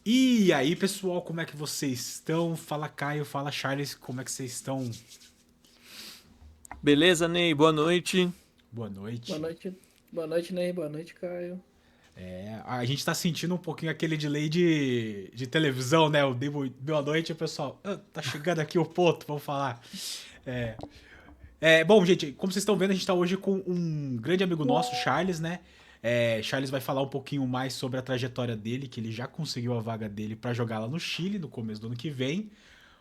E aí, pessoal, como é que vocês estão? Fala Caio, fala Charles, como é que vocês estão? Beleza, Ney? Boa noite. Boa Boa noite. noite, boa noite, Ney. Boa noite, Caio. A gente tá sentindo um pouquinho aquele delay de televisão, né? O boa noite, pessoal. Tá chegando aqui o ponto, vamos falar. É, bom, gente, como vocês estão vendo, a gente tá hoje com um grande amigo nosso, Charles, né? Charles vai falar um pouquinho mais sobre a trajetória dele, que ele já conseguiu a vaga dele pra jogar lá no Chile no começo do ano que vem.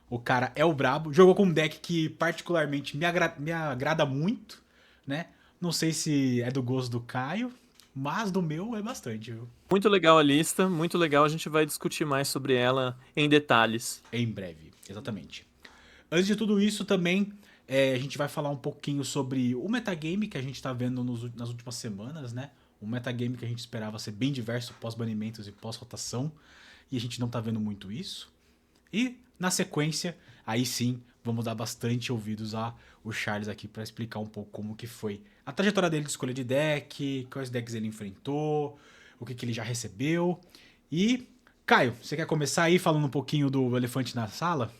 O cara é o brabo. Jogou com um deck que particularmente me agrada muito, né? Não sei se é do gosto do Caio, mas do meu é bastante, viu? Muito legal a lista, muito legal. A gente vai discutir mais sobre ela em detalhes. Em breve, exatamente. Antes de tudo isso, também a gente vai falar um pouquinho sobre o metagame que a gente tá vendo nas últimas semanas, né? Um metagame que a gente esperava ser bem diverso pós-banimentos e pós-rotação, e a gente não tá vendo muito isso. E, na sequência, aí sim, vamos dar bastante ouvidos a o Charles aqui para explicar um pouco como que foi a trajetória dele de escolha de deck, quais decks ele enfrentou, o que ele já recebeu. E, Caio, você quer começar aí falando um pouquinho do elefante na sala?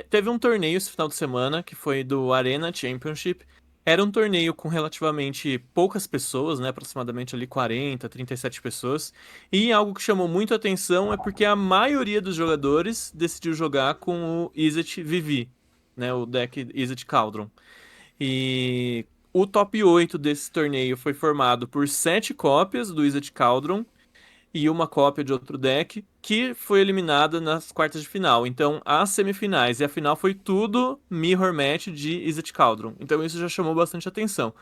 Teve um torneio esse final de semana que foi do Arena Championship. Era um torneio com relativamente poucas pessoas, né? Aproximadamente ali 40, 37 pessoas. E algo que chamou muito a atenção é porque a maioria dos jogadores decidiu jogar com o Izzet Vivi, né? O deck Izzet Cauldron. E o top 8 desse torneio foi formado por 7 cópias do Izzet Cauldron e uma cópia de outro deck, que foi eliminada nas quartas de final. Então, as semifinais e a final foi tudo Mirror Match de Izzet Cauldron. Então, isso já chamou bastante atenção.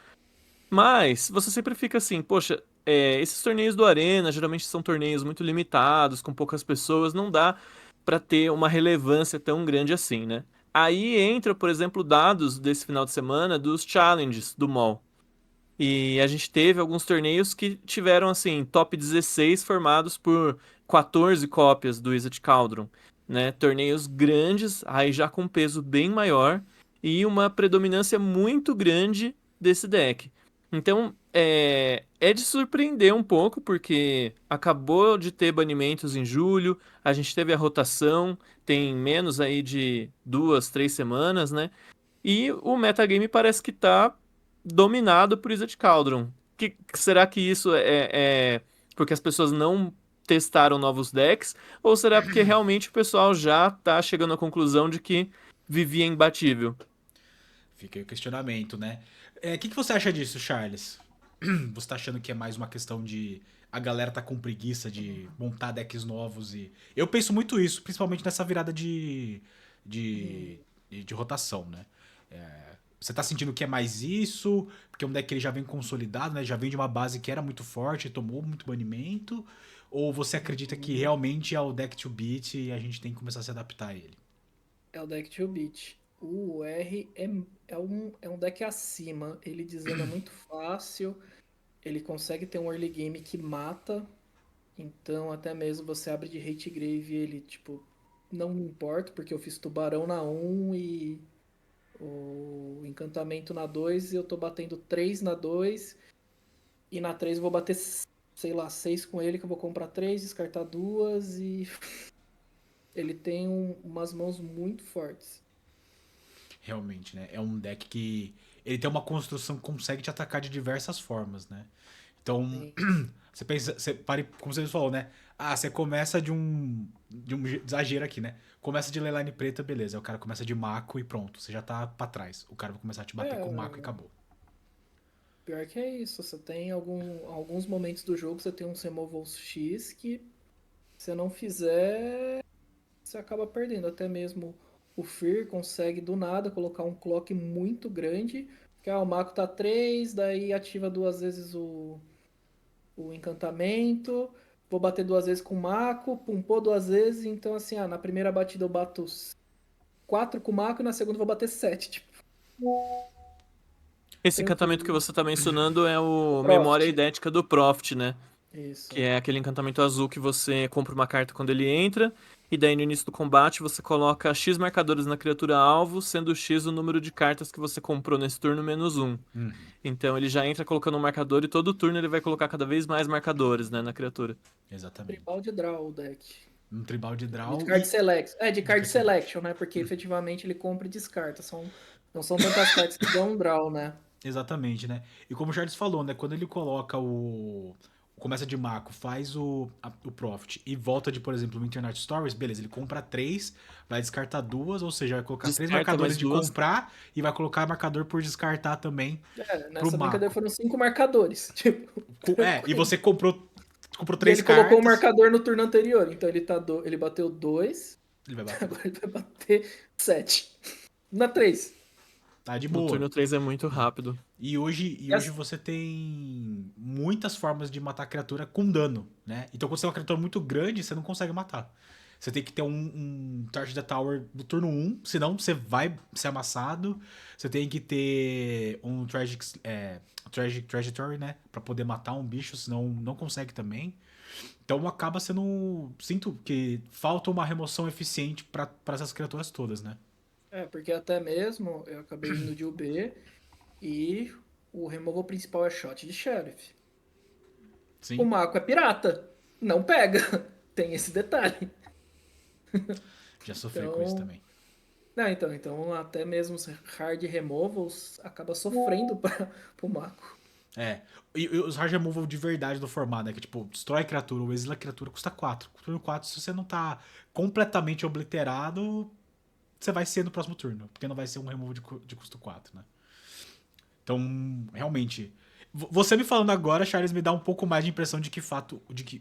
Mas, você sempre fica assim, poxa, esses torneios do Arena geralmente são torneios muito limitados, com poucas pessoas, não dá pra ter uma relevância tão grande assim, né? Aí entra, por exemplo, dados desse final de semana dos challenges do MoL. E a gente teve alguns torneios que tiveram, assim, top 16 formados por 14 cópias do Wizard Cauldron, né? Torneios grandes, aí já com peso bem maior e uma predominância muito grande desse deck. Então, é de surpreender um pouco, porque acabou de ter banimentos em julho, a gente teve a rotação, tem menos aí de 2, 3 semanas, né? E o metagame parece que tá dominado por Izzet Cauldron. Será que isso é porque as pessoas não testaram novos decks? Ou será porque realmente o pessoal já tá chegando à conclusão de que vivia imbatível? Fica aí o questionamento, né? O que você acha disso, Charles? Você tá achando que é mais uma questão de a galera tá com preguiça de montar decks novos e. Eu penso muito isso, principalmente nessa virada de, de rotação, né? Você tá sentindo que é mais isso? Porque é um deck que ele já vem consolidado, né? Já vem de uma base que era muito forte, tomou muito banimento? Ou você acredita que realmente é o deck to beat e a gente tem que começar a se adaptar a ele? É o deck to beat. O R é um deck acima. Ele desanda muito fácil. Ele consegue ter um early game que mata. Então, até mesmo você abre de hate grave, ele, tipo, não me importa, porque eu fiz tubarão na um e o encantamento na 2 e eu tô batendo 3 na 2 e na 3 eu vou bater, sei lá, 6 com ele, que eu vou comprar 3 descartar duas e ele tem umas mãos muito fortes. Realmente, né? É um deck que ele tem uma construção que consegue te atacar de diversas formas, né? Então, Sim. você pensa, como você falou, né? Ah, você começa de um exagero aqui, né? Começa de leyline preta, beleza. Aí o cara começa de Mako e pronto, você já tá pra trás. O cara vai começar a te bater com Mako e É, acabou. pior que é isso. Você tem alguns momentos do jogo, você tem um Removal X que se não fizer, você acaba perdendo. Até mesmo o Fear consegue do nada colocar um clock muito grande, que o Mako tá 3 daí ativa duas vezes o encantamento. Vou bater duas vezes com o Mako, pumpou duas vezes, então assim, na primeira batida eu bato 4 com o Mako e na segunda eu vou bater 7 tipo, Esse encantamento que tranquilo. você tá mencionando é o Memória Profit. Idética do Profit, né? Isso. Que é aquele encantamento azul que você compra uma carta quando ele entra, e daí no início do combate você coloca X marcadores na criatura alvo, sendo X o número de cartas que você comprou nesse turno menos um. Uhum, Então ele já entra colocando um marcador e todo turno ele vai colocar cada vez mais marcadores, né, na criatura. exatamente. Tribal de draw o deck. Um tribal de De draw card e select. É, de de card card select. selection, né? Porque efetivamente ele compra e descarta. Não são tantas cartas que dão um draw, né? Exatamente, né? E como o Charles falou, né? Quando ele coloca começa de Mako, faz o Profit e volta de, por exemplo, o Internet Stories, beleza, ele compra 3, vai descartar 2, ou seja, vai colocar 3 Descarta marcadores mais de duas. comprar e vai colocar marcador por descartar também É, pro nessa brincadeira Mako. foram 5 marcadores. Tipo, E tranquilo. você comprou E 3 ele colocou o cartas, marcador no turno anterior. Então ele bateu 2, ele vai bater. agora ele vai bater 7. Na 3. Tá de No boa. turno 3 é muito rápido. E hoje você tem muitas formas de matar a criatura com dano, né? Então quando você é uma criatura muito grande, você não consegue matar. Você tem que ter um Charge the Tower no turno 1, senão você vai ser amassado. Você tem que ter um Tragic Trajectory, né? Pra poder matar um bicho, senão não consegue também. Então acaba sendo. Sinto que falta uma remoção eficiente pra essas criaturas todas, né? É, porque até mesmo eu acabei indo de UB e o removal principal é shot de sheriff. O Sim, Mako é pirata. Não pega. Tem esse detalhe. já sofri com isso Então. também. Não, então até mesmo os hard removals acaba sofrendo para o Mako. É. E os hard removal de verdade do formato, né? Que tipo, destrói a criatura ou exila a criatura custa 4. Turno 4, se você não tá completamente obliterado, você vai ser no próximo turno. Porque não vai ser um removal de custo 4, né? Então, realmente. Você me falando agora, Charles, me dá um pouco mais de impressão de que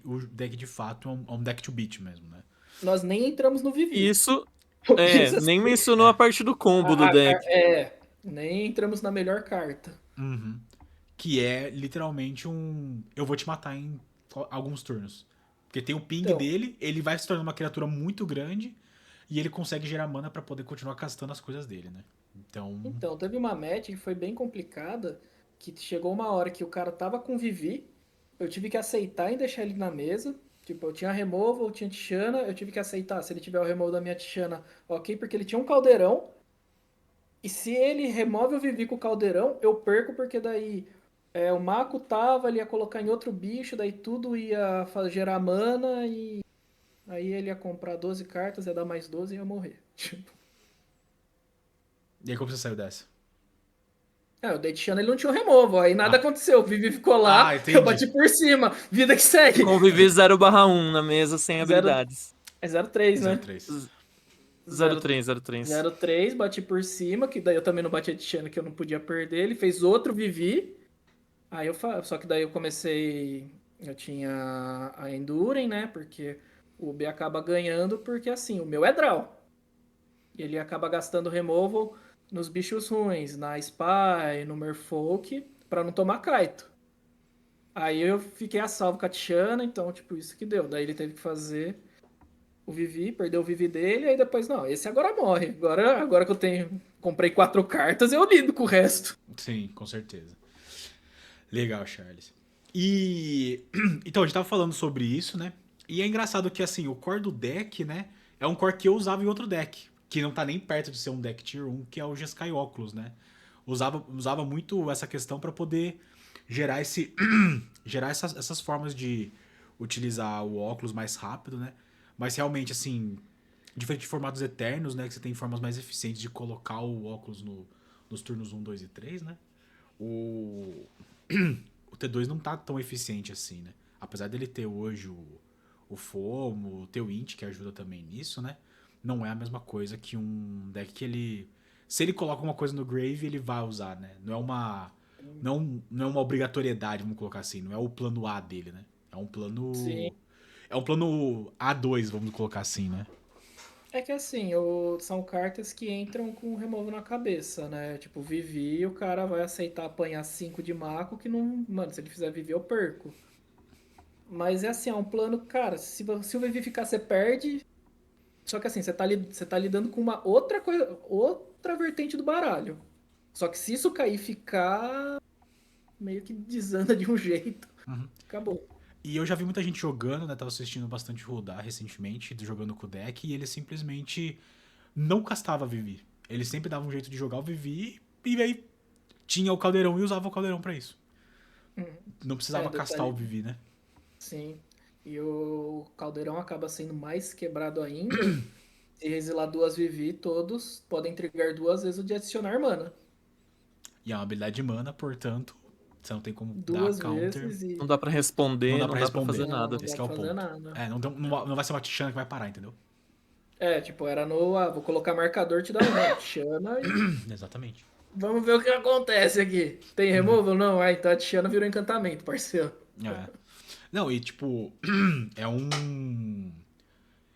o deck de fato é um deck to beat mesmo, né? Nós nem entramos no Vivi. Isso, Porque isso nem assim, mencionou a parte do combo do deck. nem entramos na melhor carta. Uhum. Que é literalmente um. Eu vou te matar em alguns turnos. Porque tem o ping Então, dele, ele vai se tornando uma criatura muito grande e ele consegue gerar mana pra poder continuar castando as coisas dele, né? Então. então, teve uma match que foi bem complicada, que chegou uma hora que o cara tava com Vivi, eu tive que aceitar e deixar ele na mesa. Tipo, eu tinha removal, eu tinha Tiana, eu tive que aceitar. Se ele tiver o removal da minha Tiana, ok, porque ele tinha um caldeirão. E se ele remove o Vivi com o caldeirão, eu perco, porque daí o Mako tava, ele ia colocar em outro bicho, daí tudo ia gerar mana e aí ele ia comprar 12 cartas, ia dar mais 12 e ia morrer. Tipo, E aí, como você saiu dessa? o Detiano ele não tinha o removal, aí nada Ah, aconteceu. O Vivi ficou lá, eu entendi. bati por cima, vida que segue. Conviver 0/1 na mesa sem Zero, habilidades. é 0,3, Zero né? três. 03, 03. 0,3, bati por cima, que daí eu também não bati a Tiana, que eu não podia perder. Ele fez outro Vivi. Só que daí eu comecei. Eu tinha a Enduren, né? Porque o B acaba ganhando, porque assim, o meu é draw. E ele acaba gastando removal nos bichos ruins, na Spy, no Merfolk, pra não tomar Kaito. Aí eu fiquei a salvo com a Tiana, então, tipo, isso que deu. Daí ele teve que fazer o Vivi, perdeu o Vivi dele, aí depois, não, esse agora morre. Agora que eu tenho. Comprei 4 cartas, eu lido com o resto. Sim, com certeza. Legal, Charles. E. Então, a gente tava falando sobre isso, né? E é engraçado que, assim, o core do deck, né? É um core que eu usava em outro deck. Que não tá nem perto de ser um deck tier 1, que é o Jeskai Oculus, né? Usava muito essa questão para poder gerar gerar essas formas de utilizar o óculos mais rápido, né? Mas realmente, assim, diferente de formatos eternos, né? Que você tem formas mais eficientes de colocar o óculos nos turnos 1, 2 e 3, né? O, o T2 não tá tão eficiente assim, né? Apesar dele ter hoje o FOMO, ter o Int, que ajuda também nisso, né? Não é a mesma coisa que um deck que ele. Se ele coloca uma coisa no Grave, ele vai usar, né? Não é uma obrigatoriedade, vamos colocar assim. Não é o plano A dele, né? É um Sim. plano. É um plano A2, vamos colocar assim, né? É que assim, são cartas que entram com o removo na cabeça, né? Tipo, Vivi, o cara vai aceitar apanhar 5 de Mako, que não. Mano, se ele fizer Vivi, eu perco. Mas é assim, é um plano, cara, se o Vivi ficar, você perde. Só que assim, você tá lidando com uma outra coisa, outra vertente do baralho. Só que se isso cair e ficar, meio que desanda de um jeito. Uhum. Acabou. E eu já vi muita gente jogando, né? Tava assistindo bastante rodar recentemente, jogando com o deck, e ele simplesmente não castava Vivi. Ele sempre dava um jeito de jogar o Vivi e aí tinha o caldeirão e usava o caldeirão pra isso. Hum. Não É, precisava castar o detalhe, Vivi, né? sim. E o caldeirão acaba sendo mais quebrado ainda. Se exilar duas Vivi, todos podem trigar duas vezes o de adicionar mana. E é uma habilidade de mana, portanto, você não tem como dar Duas counter. vezes Não e dá pra Não responder, dá não pra dá pra fazer responder. nada. não Esse dá que é pra o fazer ponto. nada. É, não vai ser uma Tiana que vai parar, entendeu? É, tipo, era no. Ah, vou colocar marcador, te dá um. Não, Tiana e Exatamente. vamos ver o que acontece aqui. Tem removal? Não, ah, então a Tiana virou encantamento, parceiro. É. Não, e tipo, é um.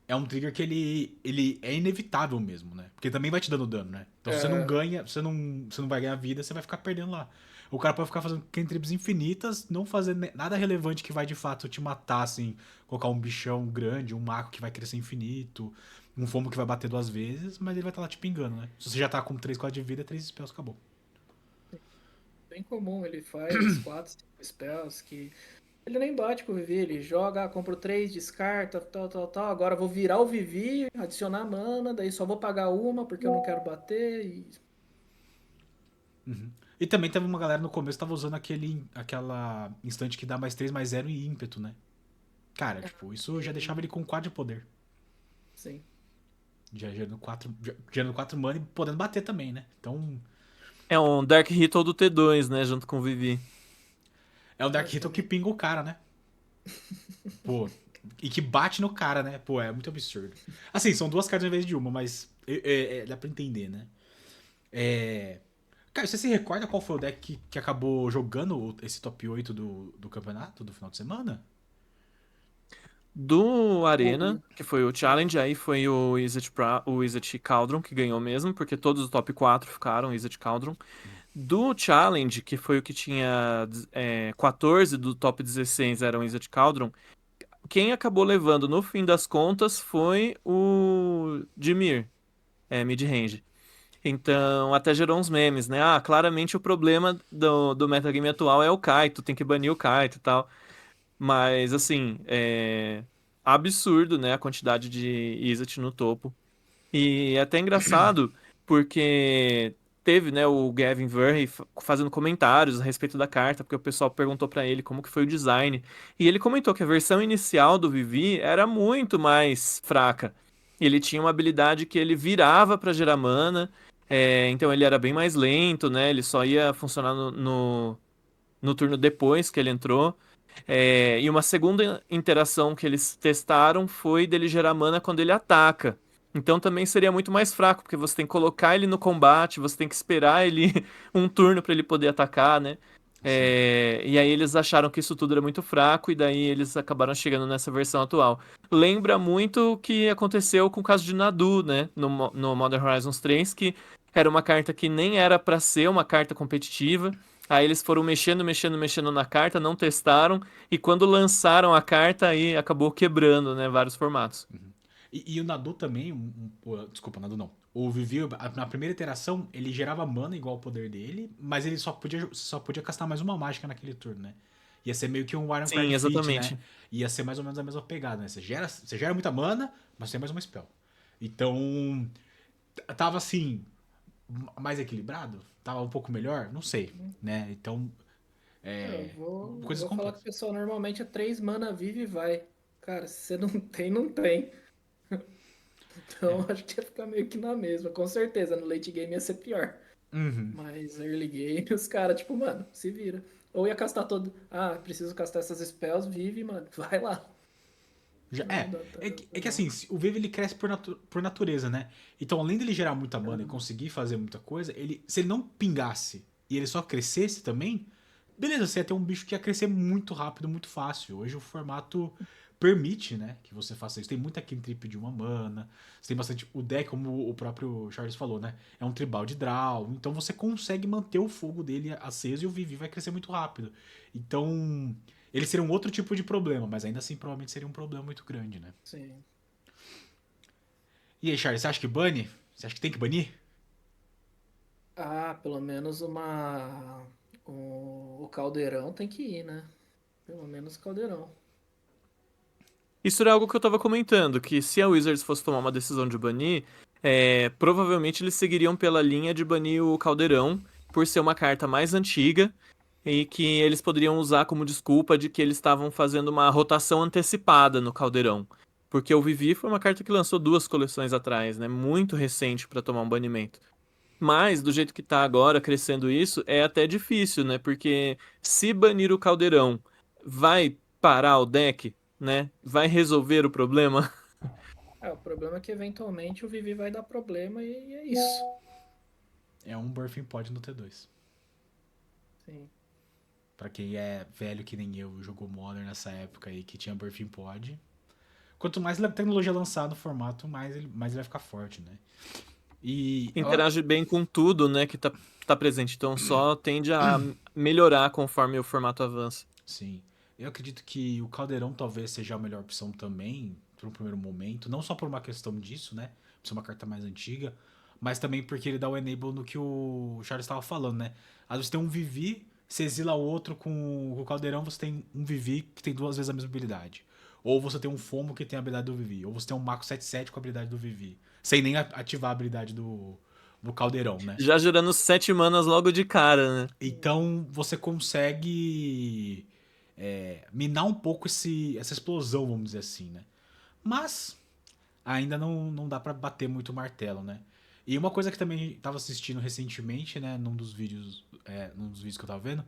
É um trigger que ele é inevitável mesmo, né? Porque também vai te dando dano, né? Então se você não É, ganha, você não vai ganhar vida, você vai ficar perdendo lá. O cara pode ficar fazendo cantrips infinitas, não fazer nada relevante que vai de fato te matar, assim. Colocar um bichão grande, um mago que vai crescer infinito, um fomo que vai bater duas vezes, mas ele vai estar lá te pingando, né? Se você já tá com 3 4 de vida, 3 spells, acabou. bem comum, ele faz 4, 5 spells que. Ele nem bate com o Vivi, ele joga, ah, compro 3, descarta, tal, tal, tal. Agora vou virar o Vivi, adicionar mana, daí só vou pagar uma porque eu não quero bater. E... E também teve uma galera no começo que tava usando aquela instante que dá mais 3 mais zero e ímpeto, né? Cara, tipo, isso já deixava ele com 4 de poder. Sim. Já gerando 4 mana e podendo bater também, né? Então, É um Dark Ritual do T2, né? Junto com o Vivi. é o Dark Ritual que Basicamente. pinga o cara, né? Pô, e que bate no cara, né? Pô, é muito absurdo. Assim, são duas cartas em vez de uma, mas dá pra entender, né? É... Cara, você se recorda qual foi o deck que acabou jogando esse top 8 do campeonato do final de semana? Do Arena, O- que foi o Challenge, aí foi o Izzet Cauldron que ganhou mesmo, porque todos os top 4 ficaram Izzet Cauldron. Do Challenge, que foi o que tinha 14 do top 16 eram Izzet Cauldron, quem acabou levando no fim das contas foi o Dimir, mid-range. Então, até gerou uns memes, né? Ah, claramente o problema do metagame atual é o Kaito, tem que banir o Kaito e tal. Mas, assim, é absurdo, né? A quantidade de Izzet no topo. E é até engraçado, porque teve, né, o Gavin Verhey fazendo comentários a respeito da carta, porque o pessoal perguntou pra ele como que foi o design. E ele comentou que a versão inicial do Vivi era muito mais fraca. Ele tinha uma habilidade que ele virava pra gerar mana, então ele era bem mais lento, né? Ele só ia funcionar no turno depois que ele entrou. E uma segunda interação que eles testaram foi dele gerar mana quando ele ataca. Então também seria muito mais fraco, porque você tem que colocar ele no combate, você tem que esperar ele um turno para ele poder atacar, né? Sim. E aí eles acharam que isso tudo era muito fraco, e daí eles acabaram chegando nessa versão atual. Lembra muito o que aconteceu com o caso de Nadu, né? No Modern Horizons 3, que era uma carta que nem era para ser uma carta competitiva. Aí eles foram mexendo, mexendo, mexendo na carta, não testaram, e quando lançaram a carta, aí acabou quebrando, né, vários formatos. E o Nadu também, desculpa, Nadu não. O Vivi, na primeira iteração, ele gerava mana igual ao poder dele, mas ele só podia castar mais uma mágica naquele turno, né? Ia ser meio que um Ironclad Sim, Feat, né? exatamente. Ia ser mais ou menos a mesma pegada, né? Você gera muita mana, mas tem mais uma spell. Então, tava assim, mais equilibrado? Tava um pouco melhor? Não sei, né? Então, Eu é. vou, Coisas vou falar que o complexas. pessoal normalmente é 3 mana vive e vai. Cara, se você não tem, não tem. Então É. acho que ia ficar meio que na mesma. Com certeza, no late game ia ser pior. Uhum. Mas early game, os caras, tipo, mano, se vira. Ou ia castar todo. Ah, preciso castar essas spells, vive, mano. Vai lá. Não, É, dá, é que não. assim, o Vive ele cresce por natureza, né? Então, além dele gerar muita mana e Ah, conseguir fazer muita coisa, se ele não pingasse e ele só crescesse também, beleza, você ia ter um bicho que ia crescer muito rápido, muito fácil. Hoje o formato permite, né, que você faça isso. Tem muita cantrip de uma mana, você tem bastante. O deck, como o próprio Charles falou, né? É um tribal de draw, então você consegue manter o fogo dele aceso e o Vivi vai crescer muito rápido. Então. Ele seria um outro tipo de problema, mas ainda assim provavelmente seria um problema muito grande, né? sim. E aí, Charles, você acha que bane? Você acha que tem que banir? Ah, pelo menos uma. O caldeirão tem que ir, né? Pelo menos o caldeirão. Isso era algo que eu tava comentando, que se a Wizards fosse tomar uma decisão de banir, provavelmente eles seguiriam pela linha de banir o Caldeirão, por ser uma carta mais antiga, e que eles poderiam usar como desculpa de que eles estavam fazendo uma rotação antecipada no Caldeirão. Porque o Vivi foi uma carta que lançou 2 coleções atrás, né? Muito recente pra tomar um banimento. Mas, do jeito que tá agora, crescendo isso, é até difícil, né? Porque se banir o Caldeirão, vai parar o deck, né? Vai resolver o problema? O problema é que eventualmente o Vivi vai dar problema e é isso. É um Birthing Pod no T2. Sim. Pra quem é velho que nem eu, jogou Modern nessa época aí, que tinha Birthing Pod. Quanto mais tecnologia lançar no formato, mais ele vai ficar forte, né? E. Interage bem com tudo, né? Que tá presente. Então só tende a melhorar conforme o formato avança. Sim. Eu acredito que o Caldeirão talvez seja a melhor opção também, para um primeiro momento. Não só por uma questão disso, né? Por ser uma carta mais antiga. Mas também porque ele dá o enable no que o Charles estava falando, né? Às vezes tem um Vivi, você exila o outro com o Caldeirão, você tem um Vivi que tem 2 vezes a mesma habilidade. Ou você tem um Fomo que tem a habilidade do Vivi. Ou você tem um Mako 7/7 com a habilidade do Vivi. Sem nem ativar a habilidade do Caldeirão, né? Já gerando 7 manas logo de cara, né? Então você consegue minar um pouco essa explosão, vamos dizer assim, né? Mas ainda não dá pra bater muito o martelo, né? E uma coisa que também tava assistindo recentemente, né, num dos vídeos que eu tava vendo,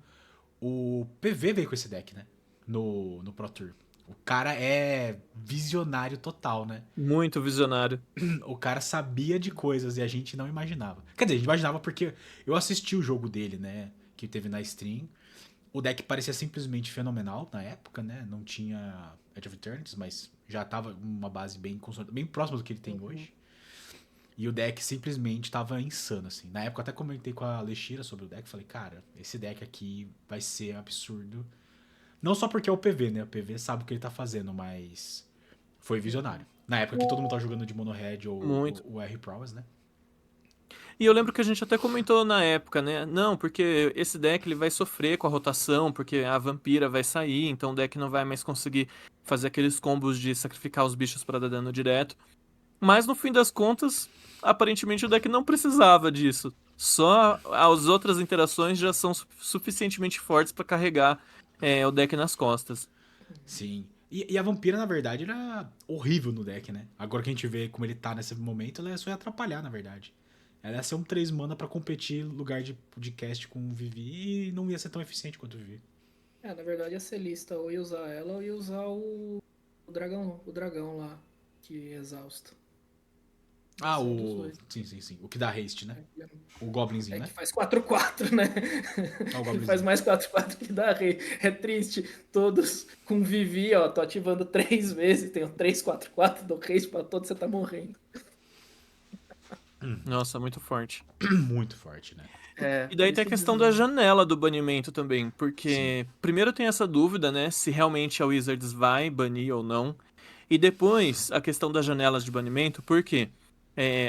o PV veio com esse deck, né? No Pro Tour. O cara é visionário total, né? Muito visionário. O cara sabia de coisas e a gente não imaginava. Quer dizer, a gente imaginava porque eu assisti o jogo dele, né? Que teve na stream. O deck parecia simplesmente fenomenal na época, né? Não tinha Edge of Eternities, mas já tava uma base bem consolidada, bem próxima do que ele tem hoje. E o deck simplesmente tava insano, assim. Na época eu até comentei com a Alexira sobre o deck. Falei, cara, esse deck aqui vai ser absurdo. Não só porque é o PV, né? O PV sabe o que ele tá fazendo, mas foi visionário. Na época que todo mundo tava jogando de Mono Red ou Muito. o R Prowess, né? E eu lembro que a gente até comentou na época, né? Não, porque esse deck ele vai sofrer com a rotação, porque a vampira vai sair, então o deck não vai mais conseguir fazer aqueles combos de sacrificar os bichos para dar dano direto. Mas no fim das contas, aparentemente o deck não precisava disso. Só as outras interações já são suficientemente fortes para carregar o deck nas costas. Sim. E a vampira, na verdade, era horrível no deck, né? Agora que a gente vê como ele tá nesse momento, ela só ia atrapalhar, na verdade. Ela ia ser um 3 mana pra competir no lugar de cast com o Vivi e não ia ser tão eficiente quanto o Vivi. Na verdade a Celista ou ia usar ela ou ia usar o dragão lá, que exausta. Ah, Um dos dois. Sim. O que dá haste, né? É, O Goblinzinho, é né? que faz 4/4, né? Ah, o Ele faz Goblinzinho. mais 4/4 que dá rei. É triste. Todos com Vivi, ó. Tô ativando 3 vezes. Tenho 3/4/4, dou haste pra todos, você tá morrendo. Nossa, muito forte. Muito forte, né? E Por daí isso tem a que questão da desanda. janela do banimento também, Sim. porque primeiro tem essa dúvida, né, se realmente a Wizards vai banir ou não. E depois a questão das janelas de banimento, porque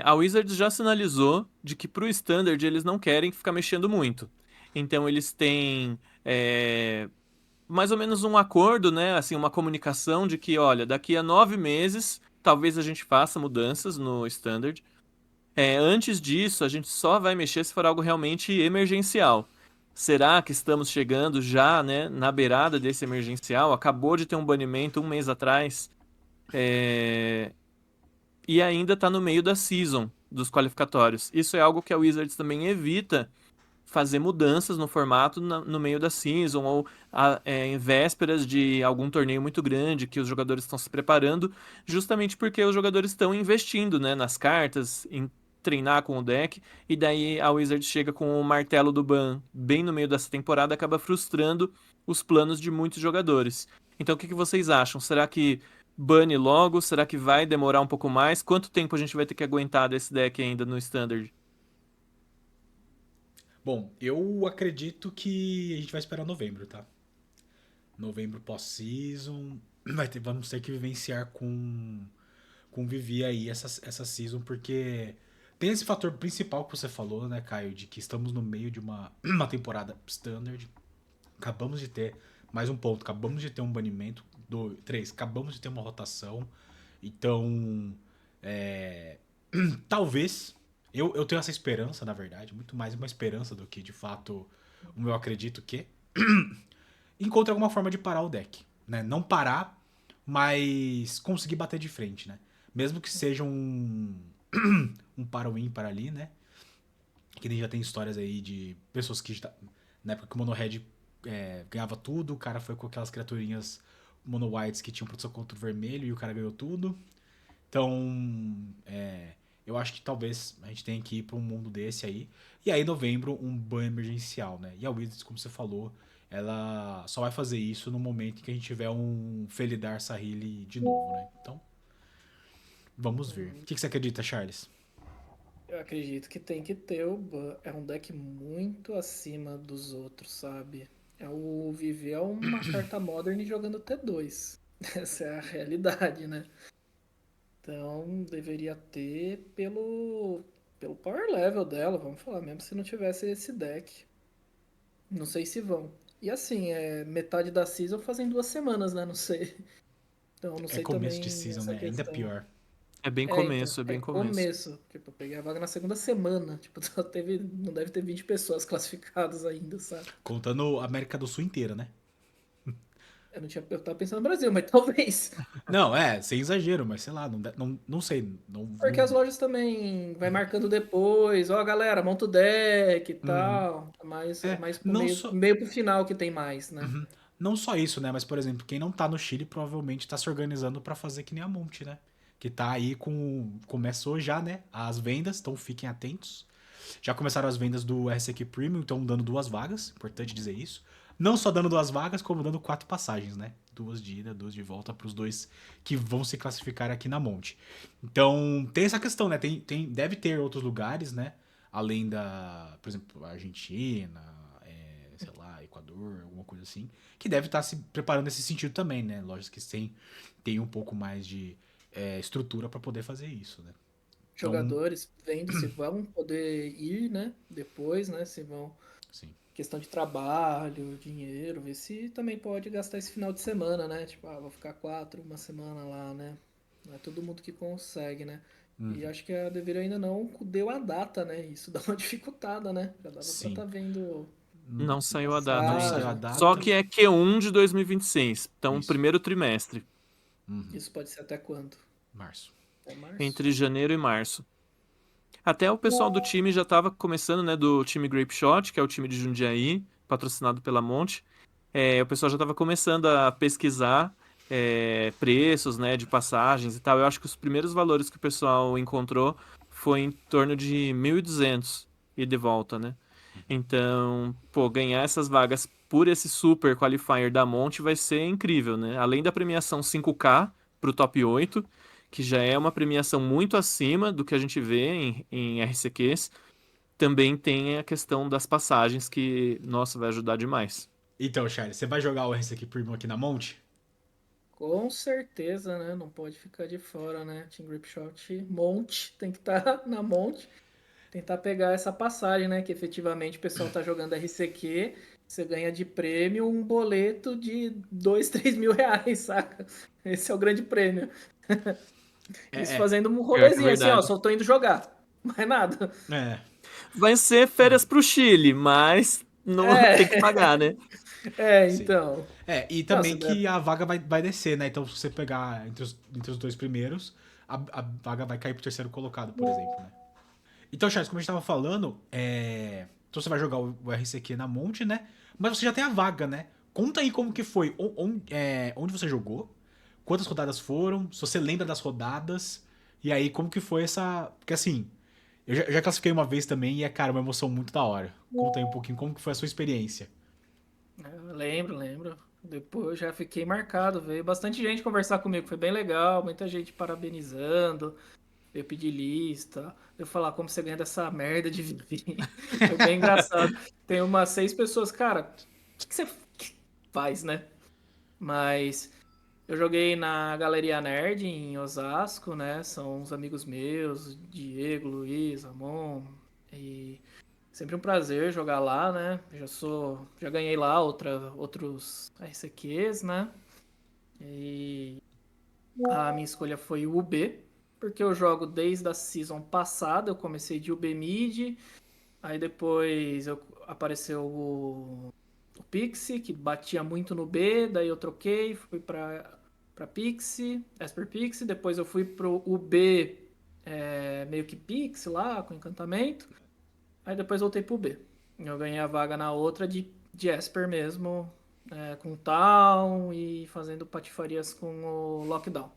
a Wizards já sinalizou de que pro Standard eles não querem ficar mexendo muito. Então eles têm mais ou menos um acordo, né, assim, uma comunicação de que, olha, daqui a 9 meses talvez a gente faça mudanças no Standard. Antes disso, a gente só vai mexer se for algo realmente emergencial. Será que estamos chegando já, né, na beirada desse emergencial? Acabou de ter um banimento um mês atrás, e ainda está no meio da season dos qualificatórios. Isso é algo que a Wizards também evita fazer mudanças no formato no meio da season ou em vésperas de algum torneio muito grande que os jogadores estão se preparando, justamente porque os jogadores estão investindo, né, nas cartas, em treinar com o deck, e daí a Wizard chega com o martelo do ban bem no meio dessa temporada, acaba frustrando os planos de muitos jogadores. Então o que que vocês acham? Será que bane logo? Será que vai demorar um pouco mais? Quanto tempo a gente vai ter que aguentar desse deck ainda no Standard? Bom, eu acredito que a gente vai esperar novembro, tá? Novembro pós-season. Vamos ter que vivenciar com o Vivi aí essa season, porque tem esse fator principal que você falou, né, Caio, de que estamos no meio de uma temporada standard. Acabamos de ter mais um ponto, acabamos de ter um banimento três, acabamos de ter uma rotação. Então, talvez, eu tenho essa esperança, na verdade, muito mais uma esperança do que, de fato, o meu acredito que encontre alguma forma de parar o deck, né? Não parar, mas conseguir bater de frente, né? Mesmo que seja um para o ímpar ali, né? Que nem já tem histórias aí de pessoas que na época que o Mono Red ganhava tudo, o cara foi com aquelas criaturinhas Mono Whites que tinham proteção contra o vermelho e o cara ganhou tudo. Então, eu acho que talvez a gente tenha que ir para um mundo desse aí. E aí, em novembro, um ban emergencial, né? E a Wizards, como você falou, ela só vai fazer isso no momento em que a gente tiver um Felidar Sahili de novo, né? Então, vamos ver. O que você acredita, Charles? Eu acredito que tem que ter o ban. É um deck muito acima dos outros, sabe? O Vivi é uma carta Modern jogando T2. Essa é a realidade, né? Então deveria ter pelo power level dela, vamos falar, mesmo se não tivesse esse deck. Não sei se vão. E assim, metade da season fazem 2 semanas, né? Não sei. Então não É sei começo de também season, essa né? Ainda questão. pior. É bem Então, começo, é é bem começo. começo. Tipo, eu peguei a vaga na segunda semana. Tipo, não deve ter 20 pessoas classificadas ainda, sabe? Contando a América do Sul inteira, né? Eu tava pensando no Brasil, mas talvez. Não, sem exagero, mas sei lá, não sei. Porque as lojas também vai marcando depois, ó, galera, monta o deck e tal. É mais pro não meio, só, meio pro final que tem mais, né? não só isso, né? Mas, por exemplo, quem não tá no Chile provavelmente tá se organizando pra fazer que nem a Monte, né? Que tá aí começou já, né? As vendas, então fiquem atentos. Já começaram as vendas do RCQ Premium, então dando 2 vagas, importante dizer isso. Não só dando 2 vagas, como dando 4 passagens, né? 2 de ida, 2 de volta para os 2 que vão se classificar aqui na Monte. Então, tem essa questão, né? Deve ter outros lugares, né? Além por exemplo, Argentina, sei lá, Equador, alguma coisa assim, que deve estar se preparando nesse sentido também, né? Lojas que têm um pouco mais de estrutura para poder fazer isso, né? Então, Jogadores vendo se vão poder ir, né? Depois, né? Se vão. sim. Questão de trabalho, dinheiro, ver se também pode gastar esse final de semana, né? Tipo, vou ficar 1 semana lá, né? Não é todo mundo que consegue, né? E acho que a Devir ainda não deu a data, né? Isso dá uma dificultada, né? Já dava pra Sim. estar vendo Não saiu a data Não saiu a ainda. passagem, Só data. que é Q1 de 2026, então Isso. primeiro trimestre, isso pode ser até quando? Março. Até março? entre janeiro e março. Até o pessoal do time já estava começando, né, do time Grape Shot, que é o time de Jundiaí, patrocinado pela Monte. O pessoal já estava começando a pesquisar preços, né, de passagens e tal. Eu acho que os primeiros valores que o pessoal encontrou foi em torno de 1.200 e de volta, né? Então, pô, ganhar essas vagas por esse super qualifier da Monte vai ser incrível, né? Além da premiação 5K pro top 8, que já é uma premiação muito acima do que a gente vê em RCQs, também tem a questão das passagens que, nossa, vai ajudar demais. Então, Charles, você vai jogar o RSQ Premium aqui na Monte? Com certeza, né? Não pode ficar de fora, né? Team Grip Shot Monte, tem que estar na Monte. Tentar pegar essa passagem, né? Que efetivamente o pessoal tá jogando RCQ, você ganha de prêmio um boleto de 2, 3 mil reais, saca? Esse é o grande prêmio. Isso É, fazendo um Pior que é rolezinho assim, ó, verdade. só tô indo jogar. Mais nada. é. Vai ser férias pro Chile, mas não tem que É, pagar, né? Sim. então. E Não, também que a vaga vai descer, né? Então, se você pegar entre os 2 primeiros, a vaga vai cair pro terceiro colocado, por exemplo, né? Então, Charles, como a gente tava falando, então você vai jogar o RCQ na Monte, né? Mas você já tem a vaga, né? Conta aí como que foi, onde você jogou, quantas rodadas foram, se você lembra das rodadas, e aí como que foi essa... Porque assim, eu já classifiquei uma vez também e cara, uma emoção muito da hora. Conta aí um pouquinho como que foi a sua experiência. Eu lembro. Depois eu já fiquei marcado. Veio bastante gente conversar comigo. Foi bem legal. Muita gente parabenizando. Eu pedi lista. Eu falar como você ganha dessa merda de viver. Foi bem engraçado. Tem umas 6 pessoas. Cara, o que você faz, né? Mas eu joguei na Galeria Nerd em Osasco, né? São uns amigos meus, Diego, Luiz, Ramon. E sempre um prazer jogar lá, né? Já ganhei lá outros RCQs, né? E a minha escolha foi o UB, porque eu jogo desde a season passada, eu comecei de UB mid, aí depois apareceu o Pixie, que batia muito no B, daí eu troquei, fui pra Pixie, Esper Pixie, depois eu fui pro UB meio que Pixie lá, com encantamento, aí depois voltei pro B. Eu ganhei a vaga na outra de Esper mesmo, com Town e fazendo patifarias com o Lockdown.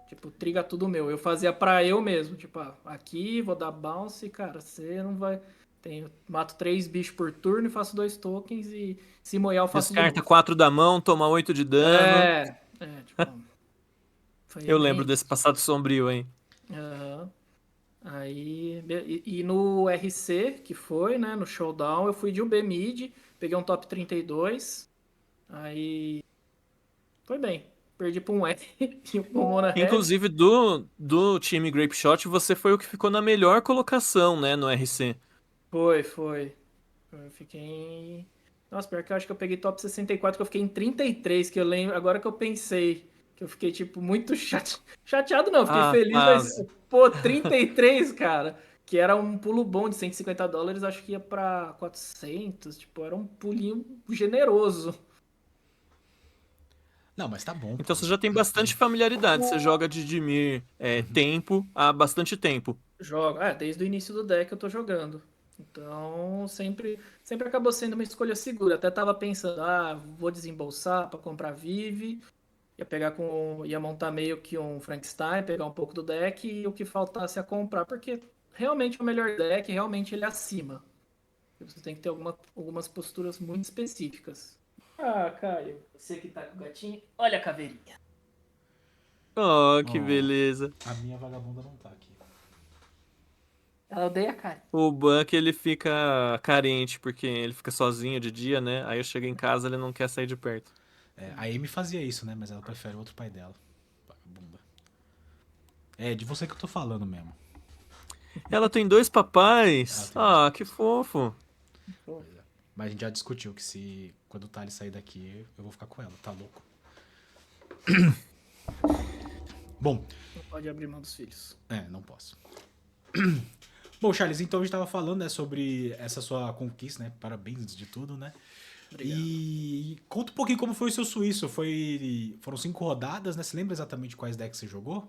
Tipo, triga tudo meu. Eu fazia pra eu mesmo. Tipo, aqui vou dar bounce, cara, você não vai. Mato 3 bichos por turno e faço 2 tokens e se moiar eu faço de Descarta novo. 4 da mão, toma 8 de dano. Tipo, foi Eu bem lembro desse isso. passado sombrio, hein? Aham. Aí, e no RC, que foi, né, no Showdown, eu fui de UB mid, peguei um top 32, aí foi bem. Perdi pra um R e pra um Mona Red. Inclusive, do time Grape Shot, você foi o que ficou na melhor colocação, né, no RC. Foi. Eu fiquei em... Nossa, pior que eu acho que eu peguei top 64, que eu fiquei em 33, que eu lembro, agora que eu pensei, que eu fiquei, tipo, muito chateado não, eu fiquei Ah, feliz, mas, quase. pô, 33, cara, que era um pulo bom de US$ 150, acho que ia pra 400, tipo, era um pulinho generoso. Não, mas tá bom, Então pô. você já tem bastante familiaridade. Você joga de Dimir tempo há bastante tempo. Jogo, desde o início do deck eu tô jogando. Então, sempre acabou sendo uma escolha segura. Até tava pensando, vou desembolsar pra comprar Vive, ia montar meio que um Frankenstein, pegar um pouco do deck e o que faltasse a comprar, porque realmente o melhor deck, realmente ele é acima. Você tem que ter algumas posturas muito específicas. Ah, Caio, você que tá com o gatinho, olha a caveirinha. Oh, que Ó, beleza. a minha vagabunda não tá aqui. Ela odeia a Caio. O Buck, ele fica carente, porque ele fica sozinho de dia, né? Aí eu chego em casa, ele não quer sair de perto. É, a Amy fazia isso, né? Mas ela prefere o outro pai dela. Vagabunda. É de você que eu tô falando mesmo. Ela tem 2 Ela papais. tem dois Ah, que pais. fofo. Pois é. Mas a gente já discutiu que se quando o Thales sair daqui, eu vou ficar com ela, tá louco? Bom, Não pode abrir mão dos filhos. não posso. Bom, Charles, então a gente tava falando, né, sobre essa sua conquista, né? Parabéns de tudo, né? Obrigado. E conta um pouquinho como foi o seu suíço. Foram 5 rodadas, né? Você lembra exatamente quais decks você jogou?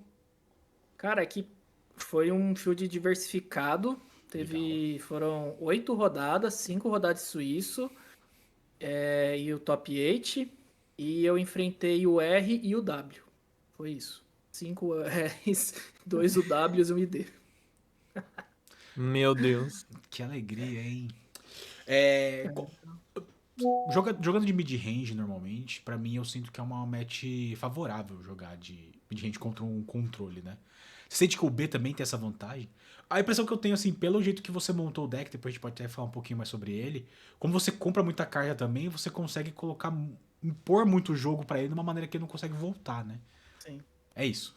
Cara, é que foi um field diversificado. Legal. Foram 8 rodadas, 5 rodadas de suíço, e o top 8. E eu enfrentei o R e o W. Foi isso. 5 R's, 2 Ws e um ID. Meu Deus. Que alegria, hein? É, jogando de mid-range normalmente, pra mim eu sinto que é uma match favorável jogar de mid-range contra um controle, né? Você sente que o B também tem essa vantagem? A impressão que eu tenho, assim, pelo jeito que você montou o deck, depois a gente pode até falar um pouquinho mais sobre ele, como você compra muita carga também, você consegue impor muito jogo pra ele de uma maneira que ele não consegue voltar, né? Sim. É isso.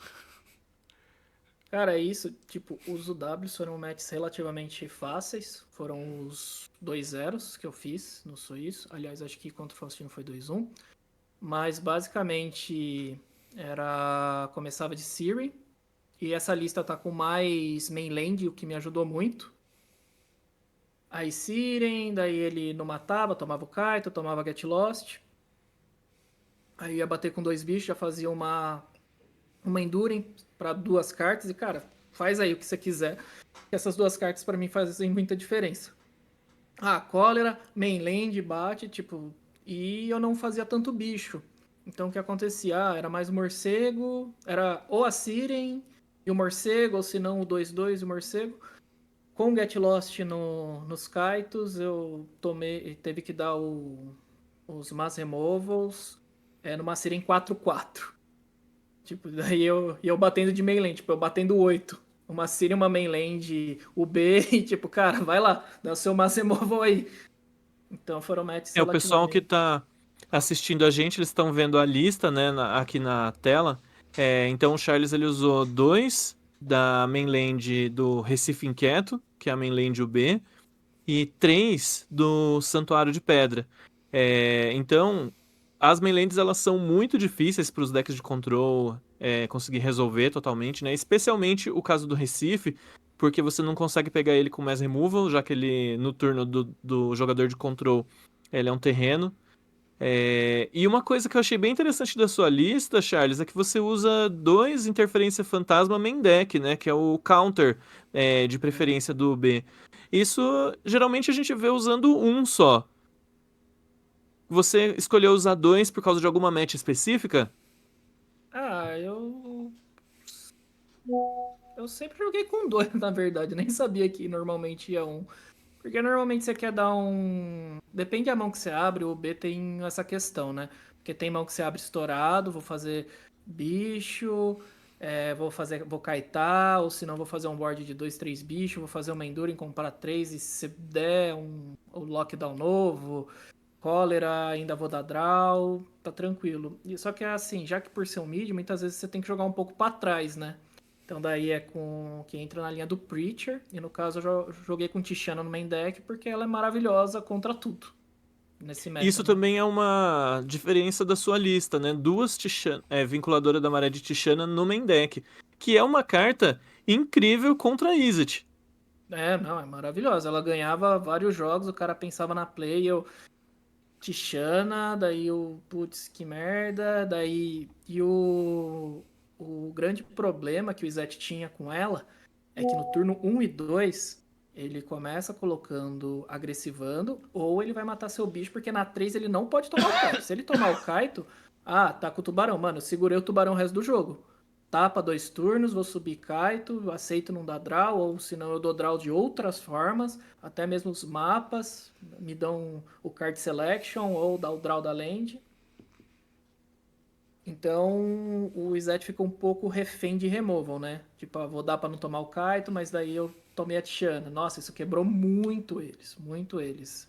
Cara, é isso. Tipo, os UWs foram matches relativamente fáceis. Foram os 2-0 que eu fiz no suíço. Aliás, acho que contra o Faustino foi 2-1. Mas basicamente começava de Siri. E essa lista tá com mais mainland, o que me ajudou muito. Aí Siren, daí ele não matava, tomava o Kaito, tomava Get Lost. Aí ia bater com 2 bichos, já fazia uma Enduring para 2 cartas. E cara, faz aí o que você quiser. Essas 2 cartas para mim fazem muita diferença. Cólera, mainland, bate, tipo. E eu não fazia tanto bicho. Então o que acontecia? Era mais o morcego, era ou a Siren e o morcego, ou se não o 2-2 e o morcego. Com o Get Lost nos Kaitos, teve que dar os Mass Removals numa Siren 4-4. Tipo, daí eu batendo de mainland, tipo, eu batendo 8. Uma Siren, uma mainland, o B, e tipo, cara, vai lá, dá o seu Mass Removal aí. Então foram matches O pessoal que relativamente. tá assistindo a gente, eles estão vendo a lista, né, aqui na tela. Então o Charles ele usou 2 da mainland do Recife Inquieto, que é a mainland UB, e 3 do Santuário de Pedra. Então as mainlands elas são muito difíceis para os decks de control conseguir resolver totalmente, né? Especialmente o caso do Recife, porque você não consegue pegar ele com Mass Removal, já que ele, no turno do jogador de control, ele é um terreno. E uma coisa que eu achei bem interessante da sua lista, Charles, é que você usa 2 Interferência Fantasma main deck, né? Que é o counter de preferência do B. Isso, geralmente, a gente vê usando um só. Você escolheu usar 2 por causa de alguma match específica? Ah, eu sempre joguei com dois, na verdade. Nem sabia que normalmente ia um. Porque normalmente você quer dar um. Depende da mão que você abre, o B tem essa questão, né? Porque tem mão que você abre estourado, vou fazer bicho, vou kaitar, ou se não vou fazer um board de 2, 3 bichos, vou fazer uma Enduring, comprar 3 e se der um lockdown novo, cólera, ainda vou dar draw, tá tranquilo. Só que é assim, já que por ser um mid, muitas vezes você tem que jogar um pouco pra trás, né? Então daí é com que entra na linha do Preacher, e no caso eu joguei com Tishana no main deck porque ela é maravilhosa contra tudo nesse meta, Isso né? também é uma diferença da sua lista, né? 2 Vinculadora da Maré de Tishana no main deck, que é uma carta incrível contra a Izzet. Não, é maravilhosa. Ela ganhava vários jogos, o cara pensava na play, eu Tishana, daí eu, putz, que merda, daí o grande problema que o Izete tinha com ela é que no turno 1 e 2 ele começa colocando agressivando ou ele vai matar seu bicho porque na 3 ele não pode tomar o Kaito. Se ele tomar o Kaito, tá com o tubarão. Mano, eu segurei o tubarão o resto do jogo. Tapa 2 turnos, vou subir Kaito, aceito não dar draw, ou senão eu dou draw de outras formas, até mesmo os mapas me dão o card selection ou dá o draw da land. Então o Izete fica um pouco refém de removal, né? Tipo, vou dar pra não tomar o Kaito, mas daí eu tomei a Tishana. Nossa, isso quebrou muito eles,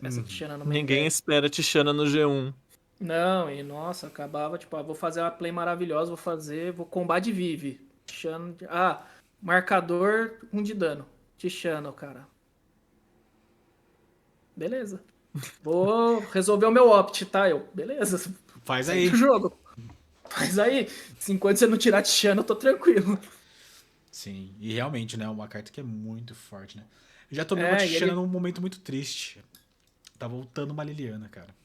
essa Uhum. Tishana no main Ninguém deck. espera Tishana no G1. Não, e nossa, acabava, tipo, vou fazer uma play maravilhosa, vou combate vive. Tishana, marcador 1 de dano. Tishana, cara. Beleza. Vou resolver o meu opt, tá? Beleza, Faz segue o aí. jogo. Mas aí, se enquanto você não tirar Tishana, eu tô tranquilo. Sim, e realmente, né? Uma carta que é muito forte, né? Eu já tomei uma E Tichana ele. num momento muito triste. Tá voltando uma Liliana, cara.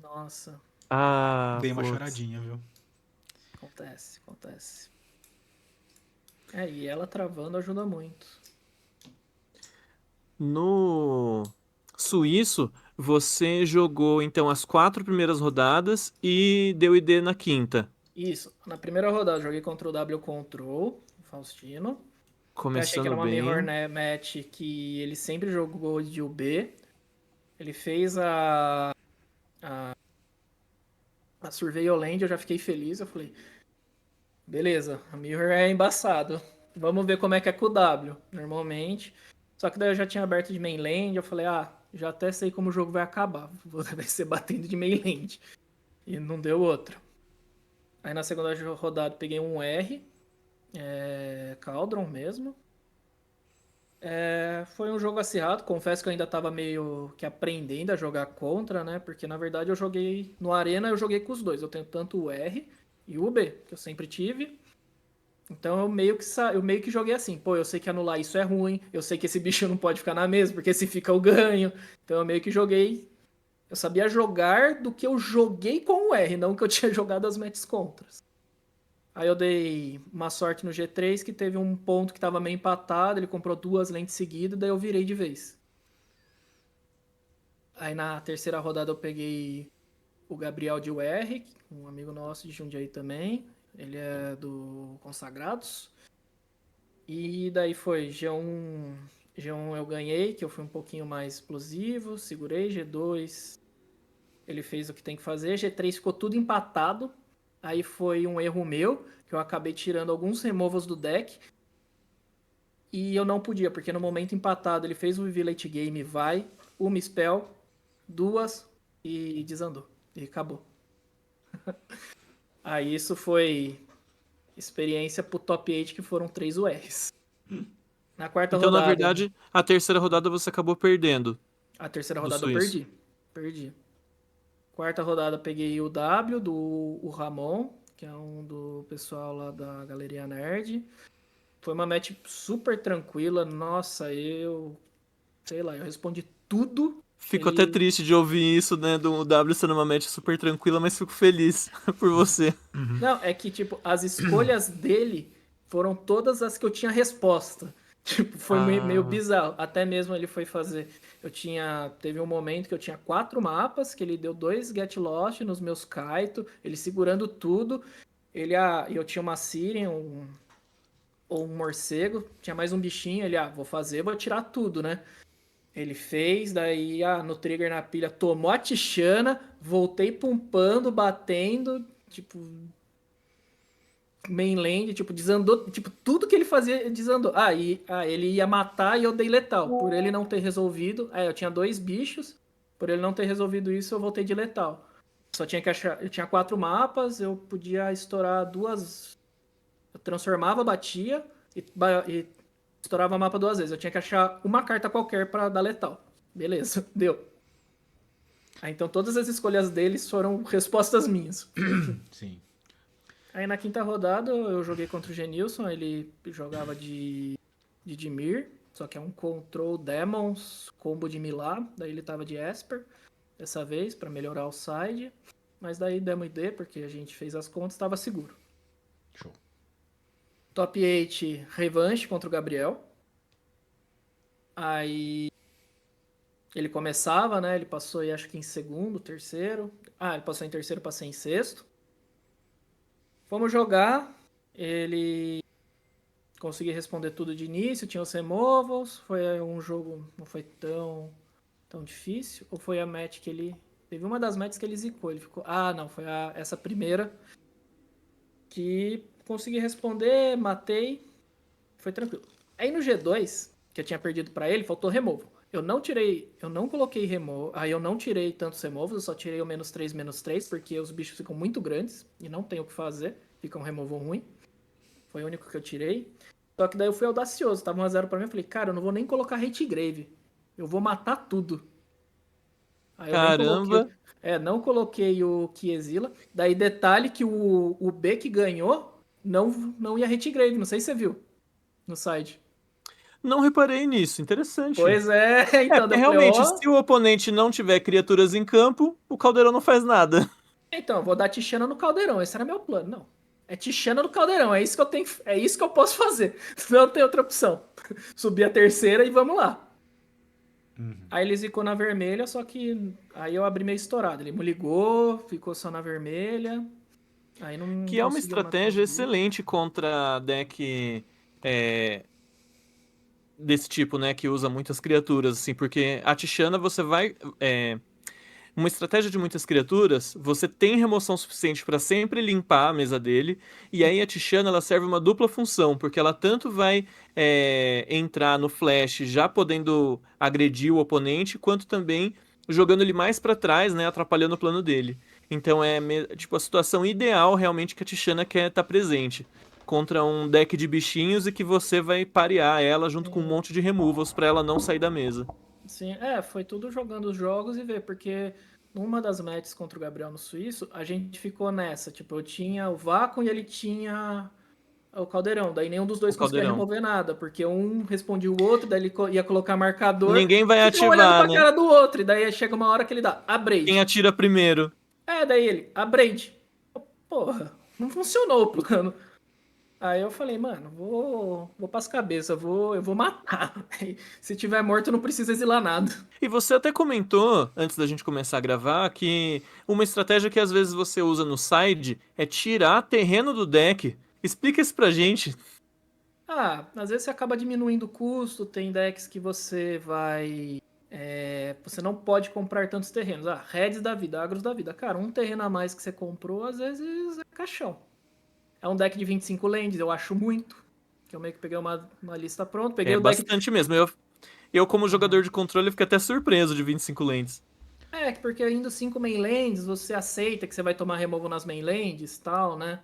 Nossa, Ah, Dei uma putz. choradinha, viu? acontece. E ela travando ajuda muito. No suíço, você jogou então as 4 primeiras rodadas e deu ID na quinta, Isso, na primeira rodada eu joguei contra o W Control, o Faustino. Até achei que era começando uma mirror bem. match que ele sempre jogou de UB. Ele fez a Surveil Land, eu já fiquei feliz. Eu falei, beleza, a mirror é embaçado. Vamos ver como é que é com o W, normalmente. Só que daí eu já tinha aberto de mainland, eu falei, já até sei como o jogo vai acabar. Vai ser batendo de mainland. E não deu outra. Aí na segunda rodada peguei um R, Cauldron mesmo. Foi um jogo acirrado, confesso que eu ainda tava meio que aprendendo a jogar contra, né? Porque na verdade eu joguei no Arena, eu joguei com os dois. Eu tenho tanto o R e o B, que eu sempre tive. Então eu meio que joguei assim, pô, eu sei que anular isso é ruim, eu sei que esse bicho não pode ficar na mesa, porque se fica eu ganho. Então eu meio que joguei, eu sabia jogar do que eu joguei com o R, não que eu tinha jogado as matches contras. Aí eu dei uma sorte no G3 que teve um ponto que tava meio empatado, ele comprou 2 lentes seguidas, daí eu virei de vez. Aí na terceira rodada eu peguei o Gabriel de UR, um amigo nosso de Jundiaí também. Ele é do Consagrados. E daí foi G1 eu ganhei, que eu fui um pouquinho mais explosivo, segurei. G2 ele fez o que tem que fazer. G3 ficou tudo empatado. Aí foi um erro meu, que eu acabei tirando alguns removals do deck. E eu não podia, porque no momento empatado ele fez o Village Game, vai, uma spell, 2 e desandou. E acabou. Aí isso foi experiência pro top 8, que foram 3 URs. Na quarta Então, na rodada, verdade, a terceira rodada você acabou perdendo a terceira do rodada eu suíço. perdi. Perdi. Quarta rodada peguei o W o Ramon, que é um do pessoal lá da Galeria Nerd. Foi uma match super tranquila. Nossa, sei lá, eu respondi tudo. Fico até Ele. triste de ouvir isso, né, do W sendo uma match super tranquila, mas fico feliz por você. Não, é que, tipo, as escolhas dele foram todas as que eu tinha resposta. Tipo, foi meio Ah, bizarro. Até mesmo ele foi fazer. Teve um momento que eu tinha 4 mapas, que ele deu 2 Get Lost nos meus Kaito, ele segurando tudo. Eu tinha uma Siren, ou um morcego, tinha mais um bichinho. Vou fazer, vou tirar tudo, né? Ele fez, daí, no trigger na pilha, tomou a Tichana, voltei pumpando, batendo, tipo, mainland, tipo, desandou, tipo, tudo que ele fazia desandou. Ele ia matar e eu dei letal, por ele não ter resolvido. Eu tinha 2 bichos, por ele não ter resolvido isso, eu voltei de letal. Só tinha que achar, eu tinha 4 mapas, eu podia estourar 2, eu transformava, batia e estourava mapa 2 vezes. Eu tinha que achar uma carta qualquer pra dar letal. Beleza, deu. Então todas as escolhas deles foram respostas minhas. Sim. Aí na quinta rodada eu joguei contra o Genilson, ele jogava de Dimir, só que é um Control Demons, combo de Milá, daí ele tava de Esper, dessa vez, pra melhorar o side, mas daí demo ID, porque a gente fez as contas, tava seguro. Show. Top 8, revanche contra o Gabriel. Aí ele começava, né, ele passou aí acho que em segundo, terceiro. Ele passou em terceiro, passei em sexto. Fomos jogar, ele consegui responder tudo de início, tinha os removals, foi um jogo, não foi tão difícil, ou foi a match que ele... Teve uma das matches que ele zicou, ele ficou... Não, foi essa primeira que consegui responder, matei, foi tranquilo. Aí no G2, que eu tinha perdido pra ele, faltou removal. Eu não coloquei removal, aí eu não tirei tantos removals, eu só tirei o -3/-3, porque os bichos ficam muito grandes e não tem o que fazer, fica um removal ruim. Foi o único que eu tirei. Só que daí eu fui audacioso, tava 1x0 pra mim, eu falei, cara, eu não vou nem colocar hate grave. Eu vou matar tudo. Aí eu nem caramba. coloquei. Não coloquei o Kiezila. Daí detalhe que o B que ganhou não ia hate grave, não sei se você viu no site. Não reparei nisso, interessante. Pois é, É, então porque daí eu falei, realmente, ó. se o oponente não tiver criaturas em campo, o caldeirão não faz nada. Então, eu vou dar Tichana no caldeirão, esse era meu plano. Não. É Tichana no caldeirão, é isso que eu tenho, é isso que eu posso fazer. Não tem outra opção. Subir a terceira e vamos lá. Aí ele zicou na vermelha, só que aí eu abri meio estourado. Ele me ligou, ficou só na vermelha. Aí não Que é uma conseguiu matar os estratégia bichos. excelente contra deck é, desse tipo, né? Que usa muitas criaturas, assim, porque a Tishana você vai. Uma estratégia de muitas criaturas, você tem remoção suficiente para sempre limpar a mesa dele, e aí a Tishana ela serve uma dupla função, porque ela tanto vai entrar no flash já podendo agredir o oponente, quanto também jogando ele mais para trás, né, atrapalhando o plano dele. Então tipo a situação ideal realmente que a Tishana quer estar presente contra um deck de bichinhos e que você vai parear ela junto com um Sim, monte de removals para ela não sair da mesa. sim. Foi tudo jogando os jogos e ver, porque numa das matches contra o Gabriel no Suíço, a gente ficou nessa. Tipo, eu tinha o vácuo e ele tinha o caldeirão. Daí nenhum dos O dois conseguia caldeirão. remover nada, porque um respondia o outro, daí ele ia colocar marcador, Ninguém vai fica um olhando ativar, pra né? cara do outro, e daí chega uma hora que ele dá, Quem abrade. atira primeiro? Daí ele, abrade. Porra, não funcionou o plano. Aí eu falei, mano, vou pras cabeças, eu vou matar. Se tiver morto, não precisa exilar nada. E você até comentou, antes da gente começar a gravar, que uma estratégia que às vezes você usa no side é tirar terreno do deck. Explica isso pra gente. Às vezes você acaba diminuindo o custo, tem decks que você vai. Você não pode comprar tantos terrenos. Reds da vida, agros da vida. Cara, um terreno a mais que você comprou, às vezes é caixão. É um deck de 25 lands, eu acho muito. Que eu meio que peguei uma lista pronta, peguei É o deck. bastante mesmo. Eu como jogador de controle, fico até surpreso de 25 lentes. Porque indo 5 mainlands, você aceita que você vai tomar removal nas mainlands e tal, né?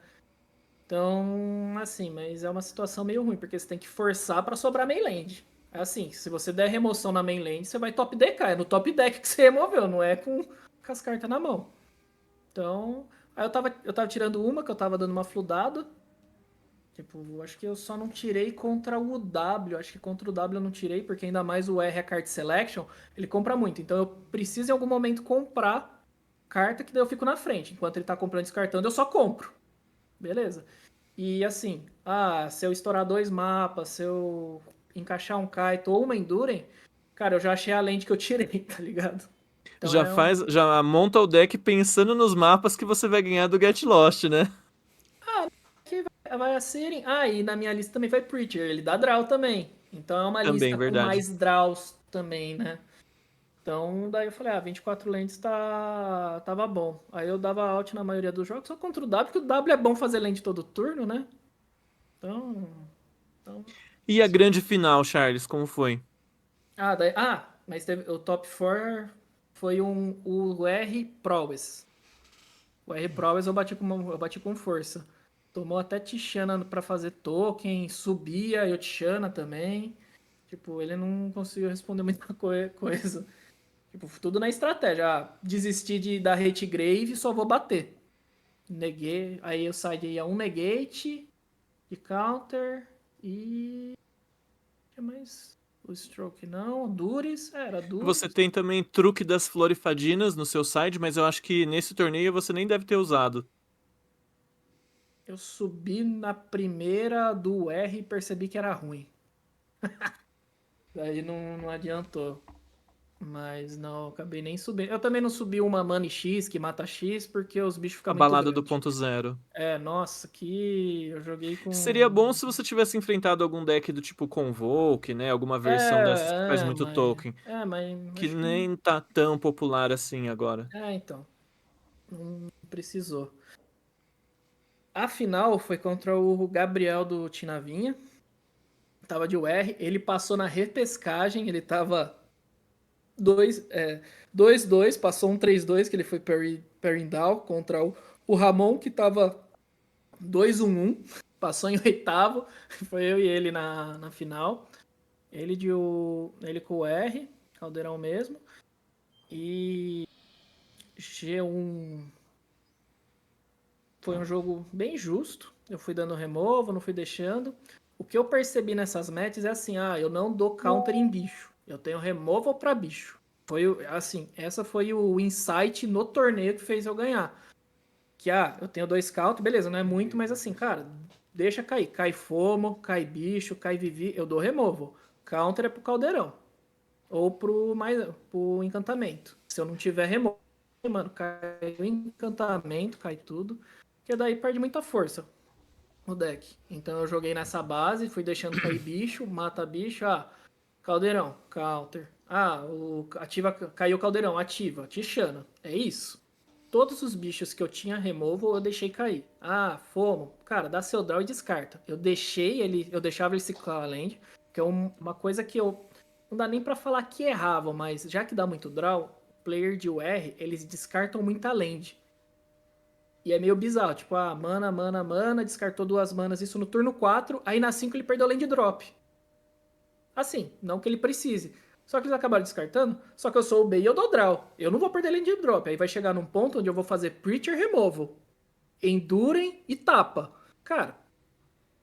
Então, assim, mas é uma situação meio ruim, porque você tem que forçar pra sobrar mainland. É assim, se você der remoção na mainland, você vai top deck, é no top deck que você removeu, não é com as cartas na mão. Então, aí eu tava tirando uma, que eu tava dando uma fludada. Tipo, acho que eu só não tirei contra o W. Acho que contra o W eu não tirei, porque ainda mais o R é Card Selection, ele compra muito. Então eu preciso em algum momento comprar carta, que daí eu fico na frente. Enquanto ele tá comprando e descartando, eu só compro. Beleza. E assim, se eu estourar 2 mapas, se eu encaixar um Kaito ou uma Enduren, cara, eu já achei a lente que eu tirei, tá ligado? Então Já é um. faz, já monta o deck pensando nos mapas que você vai ganhar do Get Lost, né? Que vai a Siren. E na minha lista também vai Preacher, ele dá draw também. Então é uma Também, lista com verdade. mais draws também, né? Então daí eu falei, 24 lentes tava bom. Aí eu dava alt na maioria dos jogos, só contra o W, porque o W é bom fazer lente todo turno, né? Então E a grande final, Charles, como foi? mas teve, o top 4 foi o R Prowess. O R Prowess eu bati com força. Tomou até Tishana pra fazer token, subia eu Tishana também. Tipo, ele não conseguiu responder muita coisa. Tipo, tudo na estratégia. Desisti dar hate grave, só vou bater. Neguei, aí eu saí de um negate, de counter e... O que mais? O stroke não, Duris, era Você Duris. tem também truque das florifadinas no seu side, mas eu acho que nesse torneio você nem deve ter usado. Eu subi na primeira do R e percebi que era ruim. Daí não adiantou. Mas não, acabei nem subindo. Eu também não subi uma Money X que mata X porque os bichos A ficam muito balada do grandes. ponto zero. Nossa, que eu joguei Seria com. bom se você tivesse enfrentado algum deck do tipo Convoke, né? Alguma versão dessas que faz muito token. Mas Que acho que. nem tá tão popular assim agora. Então. Não precisou. A final foi contra o Gabriel do Tinavinha. Tava de UR. Ele passou na repescagem. Ele tava 2-2. Passou um 3-2, que ele foi parry down contra o Ramon, que tava 2-1-1. Passou em oitavo. Foi eu e ele na final. Ele com o R, Caldeirão mesmo. E G1 foi um jogo bem justo. Eu fui dando removo, não fui deixando. O que eu percebi nessas matches é assim, eu não dou counter em bicho. Eu tenho removal pra bicho. Assim, essa foi o insight no torneio que fez eu ganhar. Que, eu tenho 2 counter, beleza, não é muito, mas assim, cara, deixa cair. Cai fomo, cai bicho, cai vivi, eu dou removal. Counter é pro caldeirão. Ou pro encantamento. Se eu não tiver removal, mano, cai o encantamento, cai tudo. Porque daí perde muita força o deck. Então eu joguei nessa base, fui deixando cair bicho, mata bicho, caldeirão, counter. Caiu o caldeirão, ativa, Tixana. É isso. Todos os bichos que eu tinha removal, eu deixei cair. Fomo. Cara, dá seu draw e descarta. Eu deixava ele ciclar a land, que é uma coisa que eu não dá nem pra falar que erravam, mas já que dá muito draw, player de UR, eles descartam muita land. E é meio bizarro, tipo, mana, descartou 2 manas, isso no turno 4, aí na 5 ele perdeu land drop. Assim, não que ele precise. Só que eles acabaram descartando, só que eu sou o B e eu dou draw. Eu não vou perder land drop, aí vai chegar num ponto onde eu vou fazer Preacher Removal, Enduren e Tapa. Cara,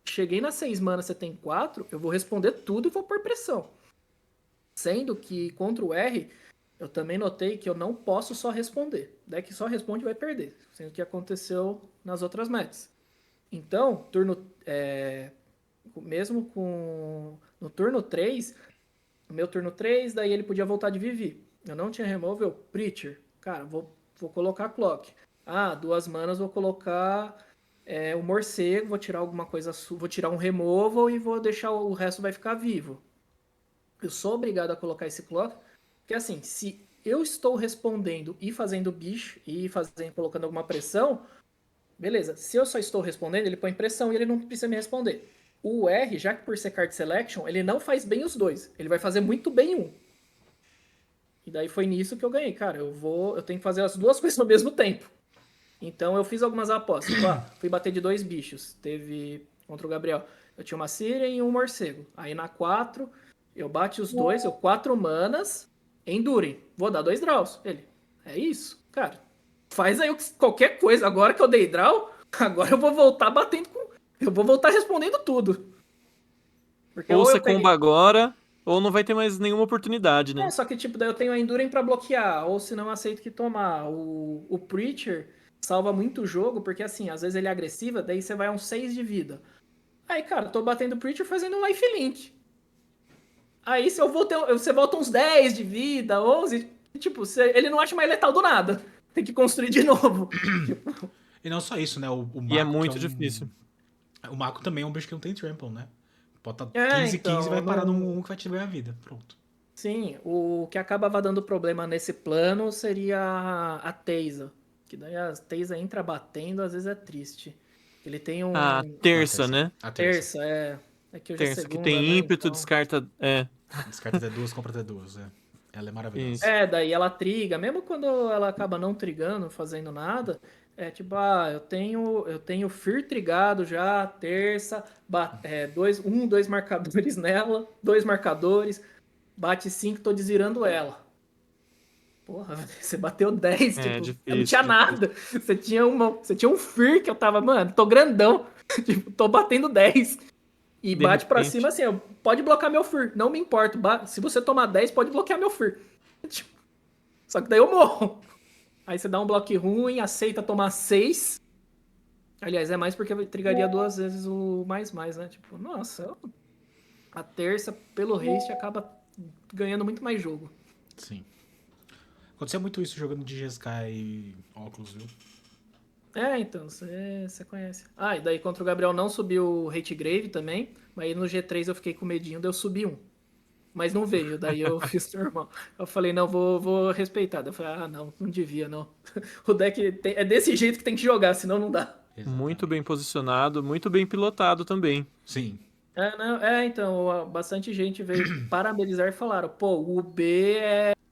cheguei nas 6 manas, você tem 4, eu vou responder tudo e vou pôr pressão. Sendo que contra o R, eu também notei que eu não posso só responder. Deck só responde e vai perder. Sendo que aconteceu nas outras matches. Então, mesmo no turno 3, no meu turno 3, daí ele podia voltar de Vivi. Eu não tinha removal, Preacher. Cara, vou colocar Clock. 2 manas, vou colocar o Morcego, vou tirar alguma coisa, vou tirar um removal e vou deixar o resto vai ficar vivo. Eu sou obrigado a colocar esse clock, porque assim, se eu estou respondendo e fazendo bicho e colocando alguma pressão, beleza. Se eu só estou respondendo, ele põe pressão e ele não precisa me responder. O R, já que por ser card selection, ele não faz bem os dois. Ele vai fazer muito bem um. E daí foi nisso que eu ganhei, cara. Eu tenho que fazer as duas coisas ao mesmo tempo. Então eu fiz algumas apostas. Tipo, fui bater de 2 bichos. Teve contra o Gabriel. Eu tinha uma Siren e um morcego. Aí na 4, eu bate os dois, eu 4 manas, Enduring. Vou dar 2 draws. Ele, é isso? Cara, faz aí qualquer coisa. Agora que eu dei draw, agora eu vou voltar batendo com... Eu vou voltar respondendo tudo. Porque Ou você eu peguei... comba agora, ou não vai ter mais nenhuma oportunidade, né? Só que, tipo, daí eu tenho a Enduring pra bloquear, ou se não, eu aceito que tomar. O Preacher salva muito o jogo, porque, assim, às vezes ele é agressiva, daí você vai a uns 6 de vida. Aí, cara, eu tô batendo o Preacher fazendo um lifelink. Aí, se eu vou ter, você volta uns 10 de vida, 11, tipo, ele não acha mais letal do nada. Tem que construir de novo. Tipo, E não só isso, né? O E é Mako, que é muito um. difícil. O Mako também é um bicho que não tem trample, né? Bota é, 15 e vai então, parar não... num 1 que vai te ganhar a vida. Pronto. Sim, o que acabava dando problema nesse plano seria a Teisa. Que daí a Teisa entra batendo, às vezes é triste. Ele tem A um terça, né? A terça. terça, é que hoje é Terça, que segunda, tem né? ímpeto, Então. descarta. É, Descarta T2, compra T2. É. Ela é maravilhosa. isso. Daí ela triga, mesmo quando ela acaba não trigando, fazendo nada, é tipo, eu tenho Fear trigado já, terça, dois marcadores nela, 2 marcadores, bate 5, tô desvirando ela. Porra, você bateu 10, É tipo, eu não difícil, tinha difícil. nada. Você tinha um Fear que eu tava, mano, tô grandão. Tipo, tô batendo 10. E De bate pra repente. cima assim, ó, pode bloquear meu Fear, não me importo. Se você tomar 10, pode bloquear meu Fear. Tipo, só que daí eu morro. Aí você dá um bloco ruim, aceita tomar 6. Aliás, é mais porque eu trigaria 2 vezes o mais, né? Tipo, nossa, a terça, pelo haste, acaba ganhando muito mais jogo. Sim. Acontecia muito isso jogando de GSK e óculos, viu? Então, você conhece. E daí contra o Gabriel não subiu o Hate Grave também, mas aí no G3 eu fiquei com medinho, daí eu subi um. Mas não veio, daí eu fiz normal. Eu falei, não, vou respeitar. Daí eu falei, não devia, não. O deck é desse jeito que tem que jogar, senão não dá. Muito bem Exatamente. posicionado, muito bem pilotado também. Sim. Não, então, bastante gente veio parabenizar e falaram, pô, o B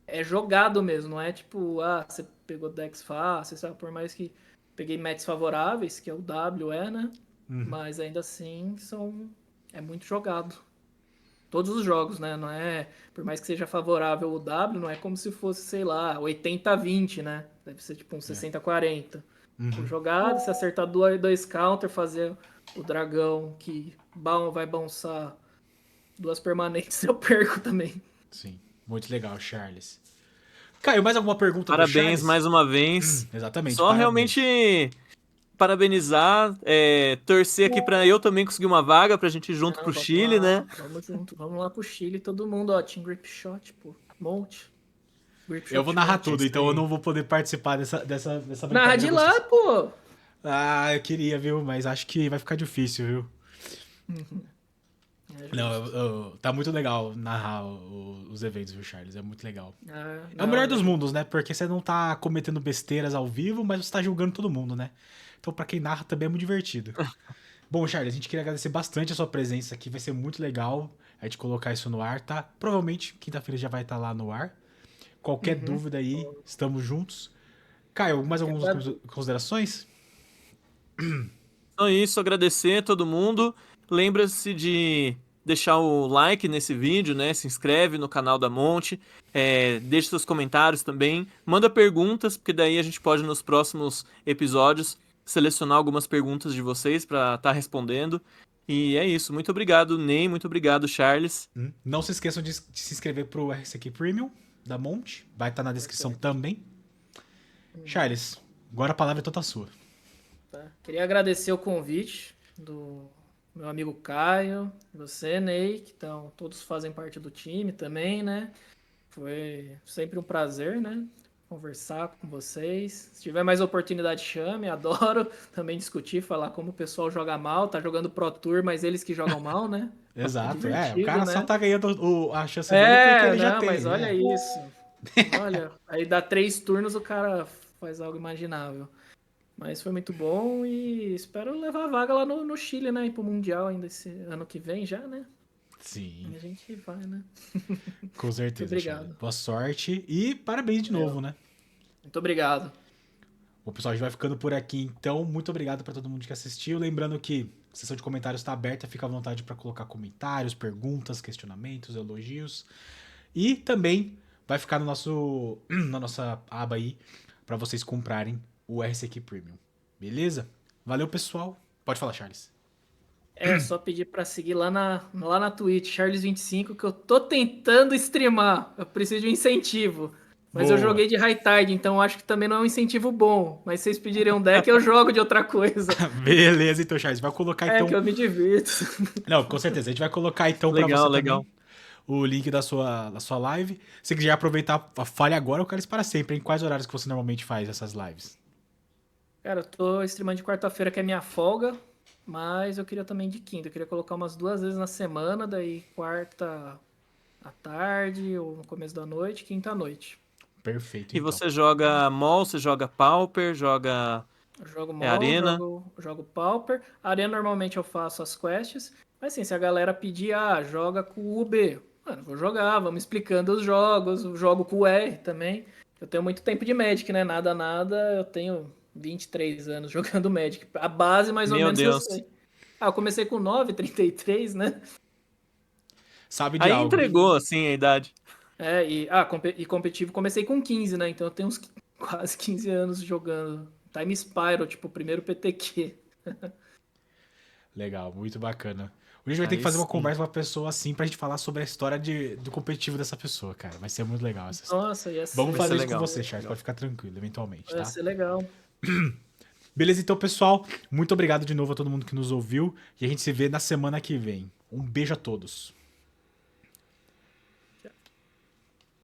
é jogado mesmo, não é tipo, você pegou decks fáceis, sabe? Por mais que peguei matches favoráveis, que é o W, né? Mas ainda assim é muito jogado. Todos os jogos, né? Não é, por mais que seja favorável o W, não é como se fosse, sei lá, 80-20, né? Deve ser tipo um 60-40. Tipo, jogado, se acertar dois counter, fazer o dragão que vai bounçar 2 permanentes, eu perco também. Sim. Muito legal, Charles. Caio, mais alguma pergunta do Parabéns Charles? mais uma vez. Exatamente, Só parabéns. realmente parabenizar, torcer aqui pra eu também conseguir uma vaga pra gente ir junto Não, pro vamos Chile, lá, né? vamos junto, vamos lá pro Chile, todo mundo, ó, Team Grip Shot, pô, monte. Grip Eu vou Shot narrar monte. tudo, Isso então eu aí. não vou poder participar dessa Narra brincadeira de lá, gostosa. pô! Ah, eu queria, viu? Mas acho que vai ficar difícil, viu? É Não, justo. tá muito legal narrar os eventos, viu, Charles? É muito legal. É o Não, melhor é dos justo. mundos, né? Porque você não tá cometendo besteiras ao vivo, mas você tá julgando todo mundo, né? Então, pra quem narra, também é muito divertido. Bom, Charles, a gente queria agradecer bastante a sua presença aqui. Vai ser muito legal a gente colocar isso no ar, tá? Provavelmente quinta-feira já vai estar lá no ar. Qualquer Uhum. dúvida aí, estamos juntos. Caio, mais algumas considerações? Então é isso, agradecer a todo mundo. Lembra-se de deixar o like nesse vídeo, né? Se inscreve no canal da Monte, deixe seus comentários também. Manda perguntas, porque daí a gente pode nos próximos episódios selecionar algumas perguntas de vocês para estar respondendo. E é isso. Muito obrigado, Ney. Muito obrigado, Charles. Não se esqueçam de se inscrever pro RCQ Premium da Monte. Vai estar na descrição Importante. também. Uhum. Charles, agora a palavra é toda sua. Tá. Queria agradecer o convite do meu amigo Caio, você, Ney, que todos fazem parte do time também, né? Foi sempre um prazer, né? Conversar com vocês. Se tiver mais oportunidade, chame, adoro também discutir, falar como o pessoal joga mal, tá jogando Pro Tour, mas eles que jogam mal, né? É Exato, o divertido, cara só né? tá ganhando a chance dele porque ele já Não, tem, mas olha né? isso. Olha, aí dá 3 turnos o cara faz algo imaginável. Mas foi muito bom e espero levar a vaga lá no Chile, né? Ir pro Mundial ainda esse ano que vem já, né? Sim, E a gente vai, né? com Muito certeza, Charles. obrigado. Boa sorte e parabéns de Valeu. novo, né? Muito obrigado. O pessoal, a gente vai ficando por aqui, então. Muito obrigado para todo mundo que assistiu. Lembrando que a sessão de comentários está aberta, fica à vontade para colocar comentários, perguntas, questionamentos, elogios. E também vai ficar no nosso, na nossa aba aí para vocês comprarem o RCQ Premium. Beleza? Valeu, pessoal. Pode falar, Charles. É só pedir pra seguir lá na Twitch, Charles25, que eu tô tentando streamar. Eu preciso de um incentivo. Mas eu Boa. joguei de high tide, então eu acho que também não é um incentivo bom. Mas se vocês pedirem um deck, eu jogo de outra coisa. Beleza, então, Charles. Vai colocar, É então... que eu me divirto. Não, com certeza. A gente vai colocar, então, pra Legal, você legal. também o link da sua live. Se quiser aproveitar, fale agora ou quero isso para sempre, em quais horários que você normalmente faz essas lives? Cara, eu tô streamando de quarta-feira, que é minha folga. Mas eu queria também de quinta. Eu queria colocar umas 2 vezes na semana, daí quarta à tarde ou no começo da noite, quinta à noite. Perfeito, E então. você joga Mall, você joga Pauper, joga Eu jogo é, Mall, Arena. jogo Pauper. Arena normalmente eu faço as quests. Mas assim, se a galera pedir, joga com o UB. Mano, vou jogar, vamos explicando os jogos. Eu jogo com o R também. Eu tenho muito tempo de Magic, né? Nada, nada. Eu tenho 23 anos jogando Magic. A base, mais ou Meu menos, eu Deus. sei. Eu comecei com 9, 33, né? Sabe de Aí algo. entregou, assim, a idade. E competitivo comecei com 15, né? Então eu tenho uns quase 15 anos jogando. Time Spiral, tipo, o primeiro PTQ. Legal, muito bacana. Hoje a gente vai ter que Aí fazer uma sim. conversa com uma pessoa assim pra gente falar sobre a história do competitivo dessa pessoa, cara. Vai ser muito legal essa história. Nossa, Vamos Vai ser fazer isso com legal. você, Charles. Pode ficar tranquilo, eventualmente, ia tá? ser legal. Beleza, então, pessoal. Muito obrigado de novo a todo mundo que nos ouviu. E a gente se vê na semana que vem. Um beijo a todos.